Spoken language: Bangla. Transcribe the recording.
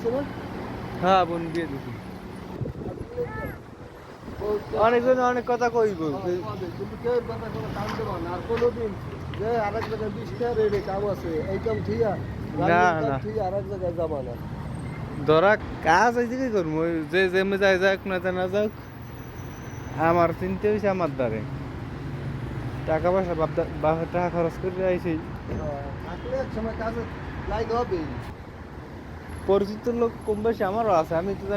দিচ্ছে না? হ্যাঁ বোন বিয়ে দিছি। অনেকজন অনেক কথা কইব। কিন্তু কেউ কথা কোনো কাম দেবো না। আর কোনোদিন যে আরেক জায়গায় 20 টাকা রেটে কাম আছে, এই কাম থুইয়া, না রানিং কাম না থুইয়া আরেক জায়গায় যাবা না। ধরা কাজ হয়েছে কি করবো, ওই যে যেমনি যাই যাক না যাক, আমার চিনতে হয়েছে আমার দ্বারে টাকা পয়সা বাপের টাকা খরচ করে আইছি। থাকলে এক সময় কাজে লাইন হবেই। পরিচিত লোক কম বেশি আমারও আছে, আমি তো